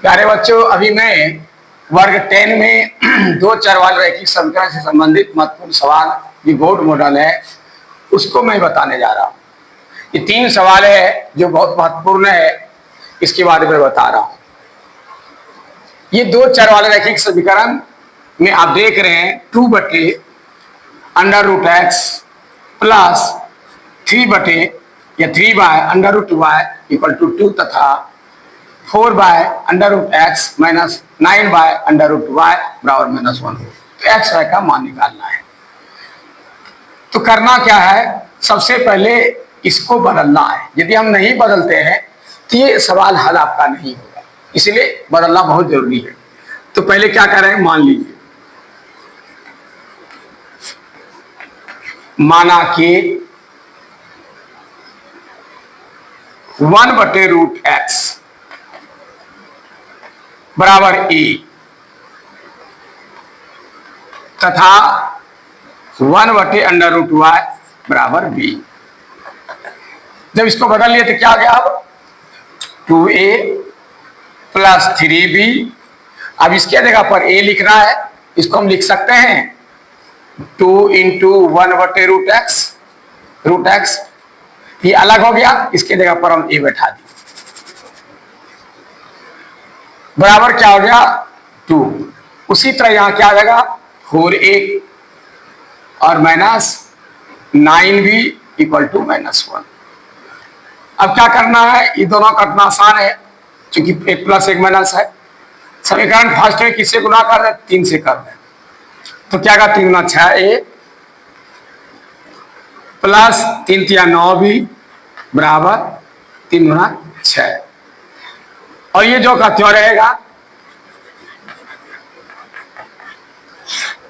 प्यारे बच्चों, अभी मैं वर्ग 10 में दो चर वाले रैखिक समीकरण से संबंधित महत्वपूर्ण सवाल जो बोर्ड मॉडल है उसको मैं बताने जा रहा हूँ। ये 3 सवाल है जो बहुत महत्वपूर्ण है, इसके बारे में बता रहा हूँ। ये दो चर वाले रैखिक समीकरण में आप देख रहे हैं 2 बटे अंडर रूट एक्स प्लस 3 बटे या 3 by under root Y equal to 2 तथा 4 by under root X minus 9 by under root Y बराबर -1 हो। तो एक्स वाई का मान निकालना है। तो करना क्या है, सबसे पहले इसको बदलना है। यदि हम नहीं बदलते हैं तो ये सवाल हल आपका नहीं होगा, इसलिए बदलना बहुत जरूरी है। तो पहले क्या करें, मान लीजिए माना कि 1 बटे रूट एक्स बराबर ए तथा 1 बटे अंडर रूट वाई बराबर बी। जब इसको बदल लिए तो क्या हो गया, अब 2a प्लस 3b। अब इसके जगह पर a लिखना है, इसको हम लिख सकते हैं 2 इंटू 1 बटे रूट एक्स। ये अलग हो गया, इसके जगह पर हम a बैठा दिए, बराबर क्या हो गया 2। उसी तरह यहां क्या आ जाएगा 4a और माइनस 9b इक्वल टू -1। अब क्या करना है, ये दोनों कटना आसान है क्योंकि 1 प्लस 1 माइनस है। समीकरण फर्स्ट में किससे गुना कर रहे, 3 से कर रहे। तो क्या का 3 गुना 6a प्लस 3 तिया 9b बराबर 3 गुना 6। और ये जो का त्यों रहेगा,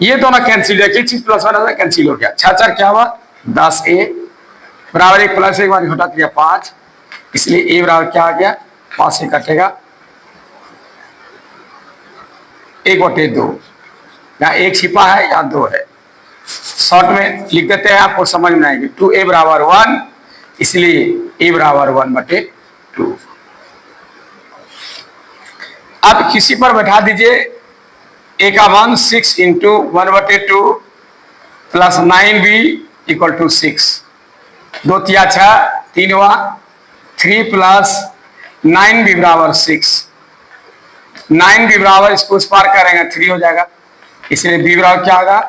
ये दोनों कैंसिल है, एक चीज प्लस वाला कैंसिल हो गया। 6 4 क्या हुआ 10a बराबर 1 प्लस 1 मान घटा दिया 5, इसलिए a बराबर क्या आ गया 5 से कटेगा 1/2। यहाँ 1 छिपा है, यहाँ 2 है। शॉर्ट में लिख देते हैं, आपको समझ में आएगी। 2a बराबर 1, इसलिए a बराबर 1/2। अब किसी पर बैठा दीजिए, a का मान 6 into 1/2 plus 9b equal to 6। 2 तिया 6, 3 हुआ 3 प्लस 9b बराबर 6। 9b बराबर इसको उस पार करेंगे 3 हो जाएगा, इसलिए b बराबर क्या होगा,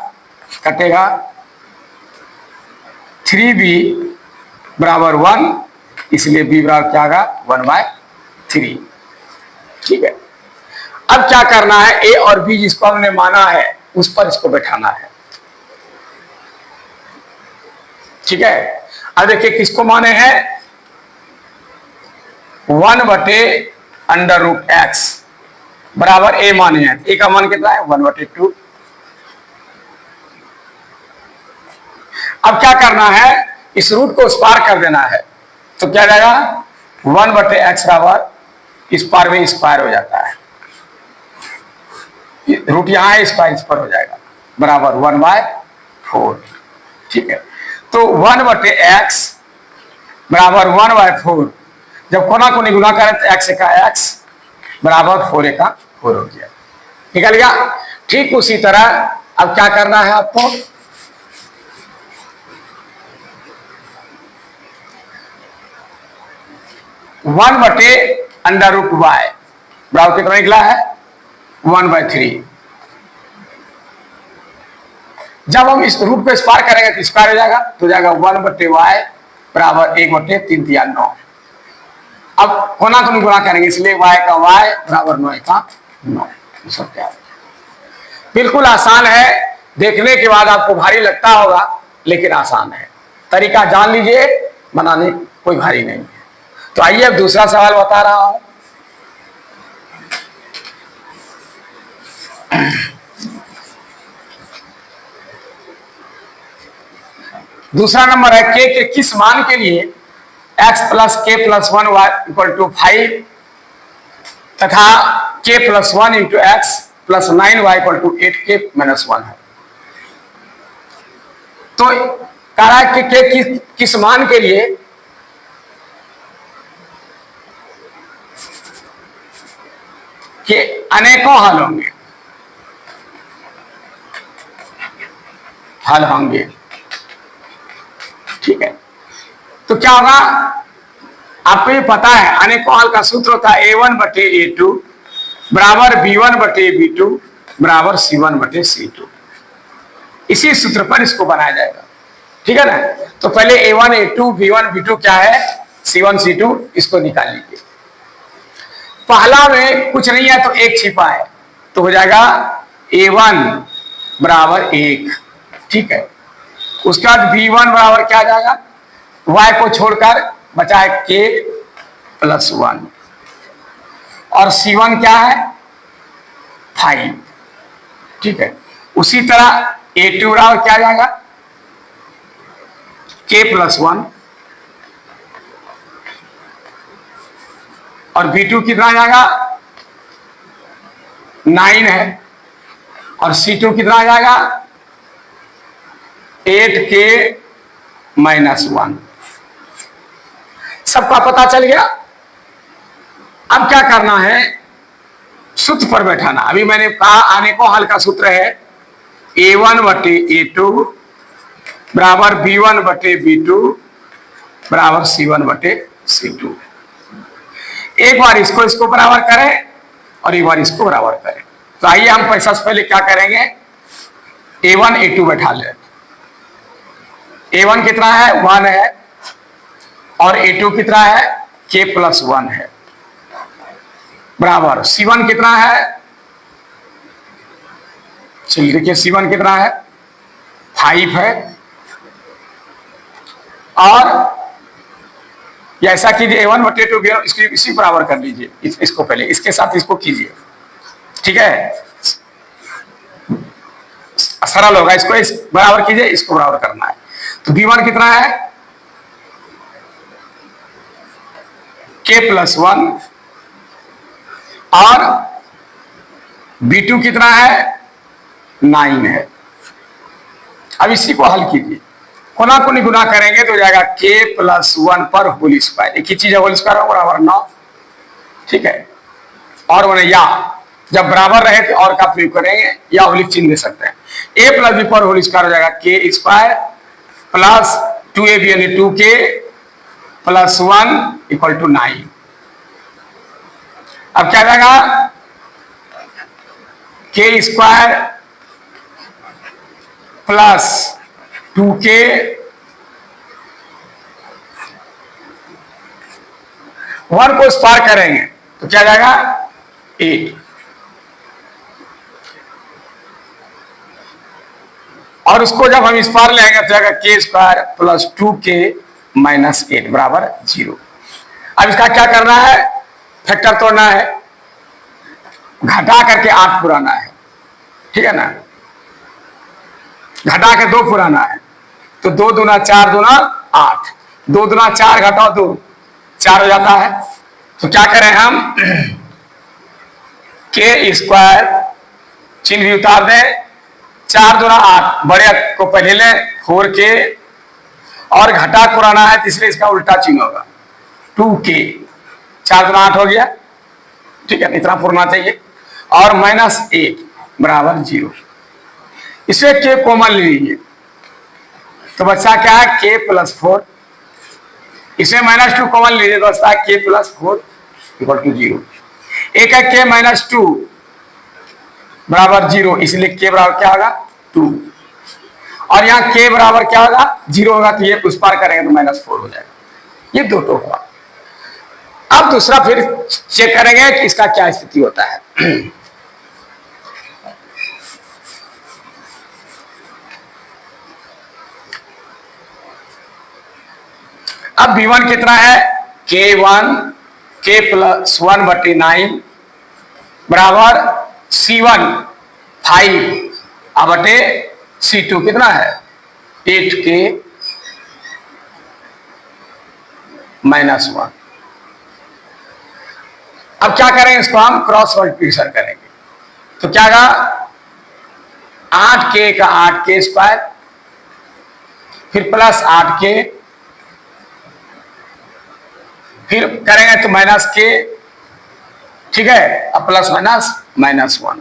कटेगा 3b बराबर 1, इसलिए b बराबर क्या होगा 1/3। ठीक है। अब क्या करना है, a और b जिसको हमने माना है उस पर इसको बैठाना है। ठीक है। अब देखिए किसको माने हैं, 1 बटे अंडर रूट एक्स बराबर a माने हैं। a का मान कितना है 1/2। अब क्या करना है, इस रूट को उस पार कर देना है। तो क्या जाएगा 1 बटे एक्स बराबर इस पार में स्क्वायर हो जाता है, रूट यहाँ है, स्क्वायर इस पर हो जाएगा बराबर 1/4। ठीक है। तो 1 बटे एक्स बराबर 1/4। जब कोना को गुना करें तो x का x बराबर 4a का 4 हो गया, निकल गया। ठीक उसी तरह अब क्या करना है आपको, वन बटे अंडर रूट वाई बराबर कितना निकला है 1/3। जब हम इस रूट को स्क्वायर करेंगे तो स्क्वायर हो जाएगा, तो जाएगा 1 बटे वाई बराबर 1/3 तिया 9। अब कोना को गुणा करेंगे, इसलिए y का y बराबर 9 का 9। सब क्या है, बिल्कुल आसान है। देखने के बाद आपको भारी लगता होगा, लेकिन आसान है। तरीका जान लीजिए, बनाने कोई भारी नहीं है। तो आइए अब दूसरा सवाल बता रहा हूं। दूसरा नंबर है k के किस मान के लिए x plus k plus 1 y equal to 5 तथा k plus 1 into X plus 9y equal to 8k minus 1 है। तो कह रहा है कि k किस मान के लिए कि अनेकों हल होंगे। ठीक है, तो क्या होगा, आपको ये पता है अनेकों हल का सूत्र होता है A1 बटे A2 बराबर B1 बटे B2 बराबर C1 बटे C2। इसी सूत्र पर इसको बनाया जाएगा। ठीक है ना, तो पहले A1 A2 B1 B2 क्या है, C1 C2, इसको निकाल लीजिए। पहला में कुछ नहीं है तो एक छिपा है, तो हो जाएगा A1 बराबर 1। ठीक है, उसके बाद B1 बराबर क्या आ जाएगा, Y को छोड़कर बचा है K प्लस 1, और C1 क्या है 5। ठीक है, उसी तरह A2 बराबर क्या आ जाएगा K प्लस 1, और B2 कितना आ जाएगा 9 है, और C2 कितना आ जाएगा 8K माइनस 1। सबका पता चल गया। अब क्या करना है, सूत्र पर बैठाना। अभी मैंने कहा अनेकों हल का सूत्र है A1 बटे A2 बराबर B1 बटे B2 बराबर C1 बटे C2। एक बार इसको इसको बराबर करें और एक बार इसको बराबर करें। तो आइए हम पैसा से पहले क्या करेंगे, A1 A2 बैठा ले। A1 कितना है 1 है, और A2 कितना है K प्लस 1 है, बराबर C1 कितना है, चलिए देखिए C1 कितना है 5 है, और ऐसा कीजिए A1 बटे 2 इसकी इसी बराबर कर लीजिए। इसको पहले इसके साथ इसको कीजिए। ठीक है, सरल होगा। इसको इस बराबर कीजिए, इसको बराबर करना है। तो B1 कितना है K प्लस 1, और B2 कितना है 9 है। अब इसी को हल कीजिए, कोना को गुना करेंगे तो जाएगा K प्लस 1 पर होल स्क्वायर। एक ही चीज है, होल स्क्वायर हो बराबर 9। ठीक है, और मैंने या जब बराबर रहे तो और का प्रयोग करेंगे, या होलिक चिन्ह दे सकते हैं। A प्लस B पर होल स्क्वायर हो जाएगा K स्क्वायर प्लस 2AB यानी 2K प्लस 1 इक्वल टू 9। अब क्या जाएगा K square plus 2K one को स्क्वायर करेंगे तो क्या जाएगा 8, और उसको जब हम स्क्वायर लेंगे तो जाएगा K square plus 2K minus 8 बराबर 0। अब इसका क्या करना है, फैक्टर तोड़ना है, घटा करके 8 पुराना है। ठीक है ना, घटा के 2 पुराना है, तो 2 दूना 4 दूना 8, 2 दूना 4 घटाओ 2 4 हो जाता है। तो क्या करें हम, K स्क्वायर चिन्ह भी उतार दें, 4 दूना 8, बड़े को पहले लें 4K, और घटा पुराना है तीसरे इसका उल्टा चिन्ह होगा 2K, 4 दूना 8 हो गया। ठीक है, इतना पुराना चाहिए, और माइनस 8 बराबर 0। इसे K कॉमन ले लीजिए तो बच्चा क्या है K प्लस 4, इसे माइनस 2 कॉमन लीजिए तो बचता है K प्लस 4 इक्वल टू 0। एक है K माइनस 2 बराबर 0, इसलिए K बराबर क्या होगा 2, और यहाँ K बराबर क्या होगा 0 होगा, तो ये उस पार करेंगे तो माइनस 4 हो जाएगा। ये 2 तो होगा। अब दूसरा फिर चेक करेंगे कि इसका क्या स्थिति होता है। अब B1 कितना है K प्लस 1 बटे 9 बराबर C1 5 बटे C2 कितना है 8K माइनस 1। अब क्या करेंगे, इसको हम क्रॉस मल्टीप्लिकेशन करेंगे तो क्या होगा 8K का 8K स्क्वायर, फिर प्लस 8K, फिर करेंगे तो माइनस K, ठीक है। अब प्लस माइनस -1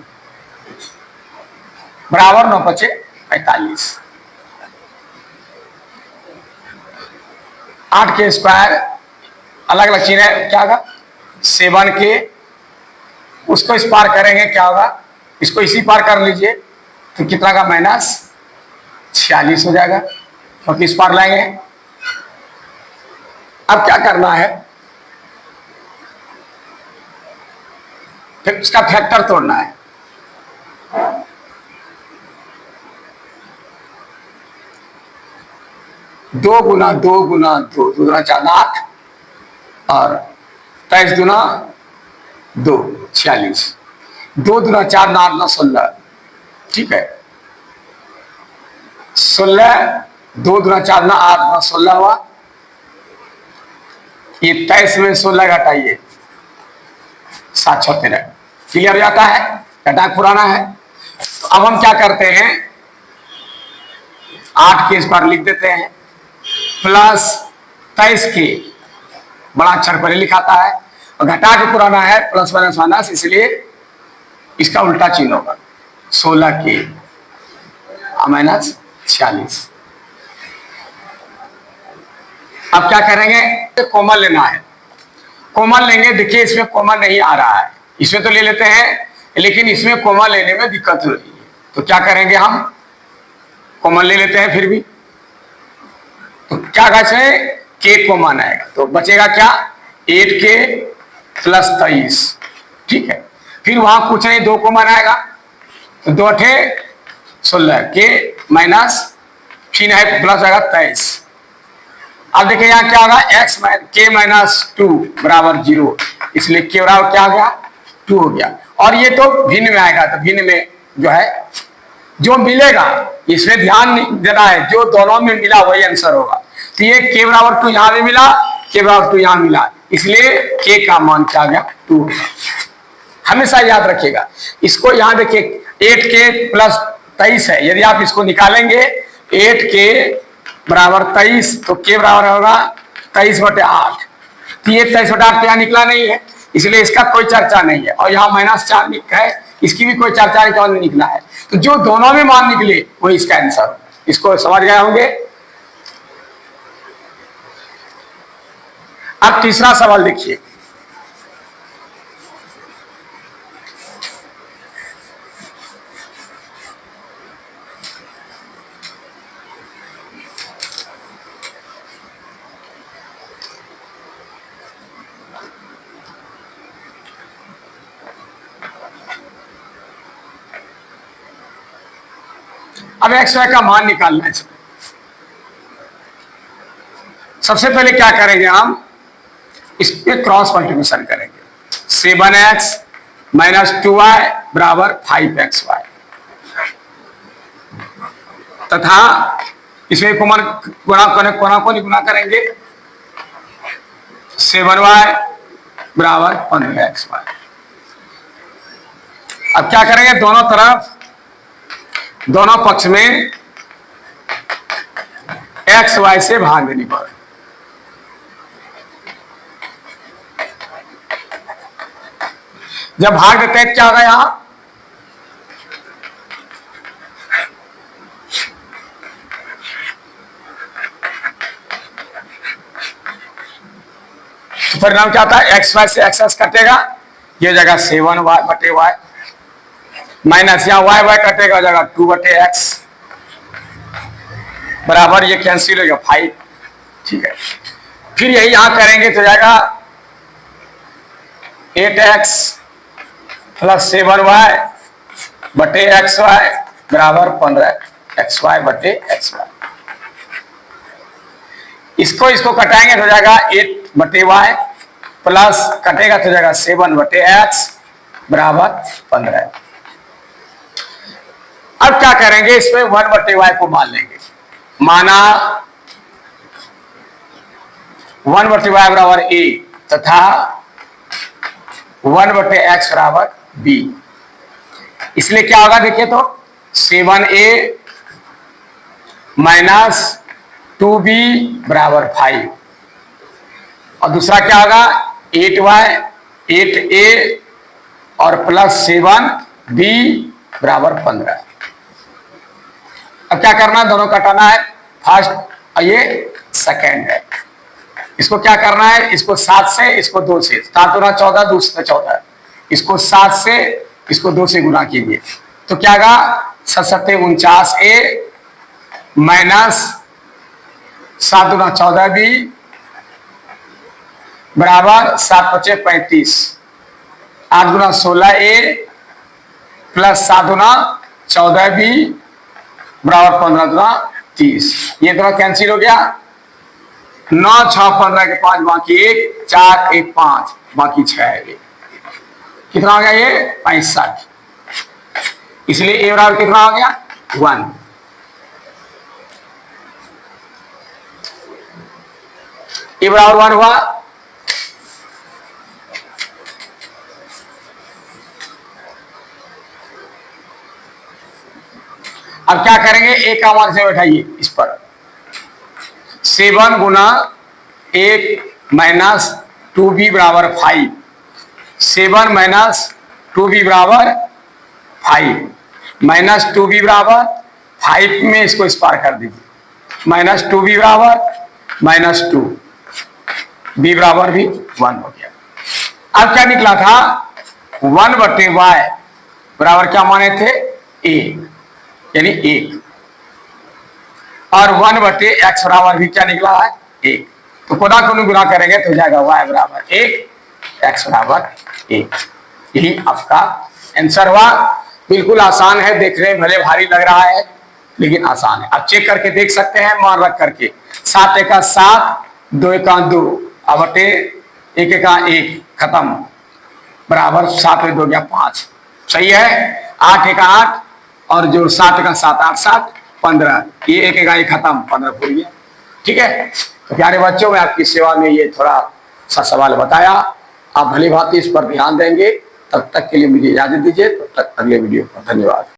बराबर 9 × 5 = 45। 8 के स्क्वायर अलग अलग चिन्ह है, क्या होगा 7 के, उसको इस पार करेंगे क्या होगा, इसको इसी पार कर लीजिए तो कितना का -46 हो जाएगा, क्योंकि इस पार लाएंगे। अब क्या करना है, फिर उसका फैक्टर तोड़ना है। दो गुना 2 गुना 2, 2 गुना 4 8 और 23 गुना 2 46, 2 गुना 4 8 9 16, ठीक है 16, 2 गुना 4 9 8 9 16 हुआ। ये 23 में 16 घटाइए 7 6 13, क्लियर हो जाता है, घटा पुराना है। तो अब हम क्या करते हैं, 8 के स्क्वायर लिख देते हैं प्लस 23 के, बड़ा अक्षर पहले लिखाता है, और घटा के पुराना है प्लस माइनस माइनस, इसलिए इसका उल्टा चिन्ह होगा 16 के -46। अब क्या करेंगे, कॉमन लेना है, कॉमन लेंगे। देखिए इसमें कॉमन नहीं आ रहा है, इसमें तो ले लेते हैं लेकिन इसमें कॉमन लेने में दिक्कत हो रही है, तो क्या करेंगे हम कॉमन ले लेते हैं फिर भी। तो क्या कहते के कॉमन आएगा तो बचेगा क्या 8 के प्लस 23, ठीक है। फिर वहां कुछ नहीं, 2 कॉमन आएगा तो 2 8 16 के माइनस फिर है प्लस आएगा 23। अब देखिए यहाँ क्या होगा x के -2 बराबर 0, इसलिए के बराबर क्या हो गया 2 हो गया। और ये तो भिन्न में आएगा, तो भिन्न में जो है जो मिलेगा इसमें ध्यान देना है, जो दोनों में मिला वही आंसर होगा। तो ये के बराबर 2 यहां भी मिला, के बराबर 2 यहां मिला, इसलिए के का मान क्या आ गया 2। हमेशा याद रखिएगा इसको। यहां देखिए 8 के प्लस 23 है, यदि आप इसको निकालेंगे 8 के बराबर 23 तो के बराबर होगा 23/8। तो ये 23/8 यहाँ निकला नहीं है, इसलिए इसका कोई चर्चा नहीं है। और यहाँ -4 लिखा है, इसकी भी कोई चर्चा नहीं निकला है। तो जो दोनों में मान निकले वही इसका आंसर, इसको समझ गए होंगे। अब तीसरा सवाल देखिए, अब एक्स वाई का मान निकालना है। सबसे पहले क्या करेंगे हम, इस पे क्रॉस मल्टीप्लिकेशन करेंगे। 7x - 2y बराबर 5xy, तथा इसमें कोना को गुना करेंगे 7y बराबर 15xy। अब क्या करेंगे, दोनों तरफ दोनों पक्ष में एक्स वाई से भाग देनी पड़े। जब भाग देते हैं क्या होगा, यहां तो परिणाम क्या आता है, एक्स वाई से एक्स एक्स कटेगा, ये जगह 7y/y माइनस यहाँ वाई वाई कटेगा, जगह 2/x बराबर ये कैंसिल हो गया 5, ठीक है। फिर यही यहां करेंगे तो जाएगा 8x + 7y/xy बराबर 15xy/xy। इसको कटाएंगे तो जाएगा 8/y प्लस कटेगा तो जाएगा 7/x बराबर 15। अब क्या करेंगे, इसमें 1/y को मान लेंगे, माना 1/y बराबर a तथा 1/x बराबर b। इसलिए क्या होगा देखिए तो 7a - 2b बराबर 5, और दूसरा क्या होगा 8a और प्लस 7b बराबर 15। अब क्या करना है, दोनों कटाना है, फर्स्ट और ये सेकेंड है। इसको क्या करना है, इसको 7 से, इसको 2 से, 7 गुना 14, 2 से 14, इसको 7 से, इसको 2 से गुना कीजिए तो क्या होगा, 7×7 = 49a माइनस 7 गुना 14b बराबर 7×5 = 35, 8 गुना 16a प्लस 7 गुना 14b बराबर 15 गुना 30। ये दोनों कैंसिल हो गया, 9 6 15 के 5 बाकी 1 4 1 5 बाकी 6 है। ये कितना हो गया, ये 65। इसलिए ए बराबर कितना हो गया, 1। ए बराबर 1 हुआ। अब क्या करेंगे, ए का मान से बैठाइए इस पर, 7 गुना 1 माइनस 2b बराबर 5, 7 माइनस 2b बराबर 5, माइनस 2b बराबर 5 में इसको स्क्वायर कर दीजिए, माइनस 2b बराबर माइनस 2, b बराबर भी 1 हो गया। अब क्या निकला था, 1/y बराबर क्या माने थे, a यानी 1, और 1/x बराबर भी क्या निकला है, 1। तो कोना कोनों गुना करेंगे तो जाएगा y बराबर 1, x बराबर 1। यही आपका आंसर हुआ। बिल्कुल आसान है, देखने में भले भारी लग रहा है लेकिन आसान है। आप चेक करके देख सकते हैं, मान रख करके 7 × 7, 2 × 2 अबटे 1 × 1 खत्म बराबर 7 × 2 = 5, सही है। 8 × 8 और जो 7 × 7 8 7 15, ये 1 × 1 खत्म, 15 पूरी गया। ठीक है, तो प्यारे बच्चों, मैं आपकी सेवा में ये थोड़ा सा सवाल बताया, आप भली भांति इस पर ध्यान देंगे। तब तक के लिए मुझे इजाजत दीजिए, तब तक अगले वीडियो पर धन्यवाद।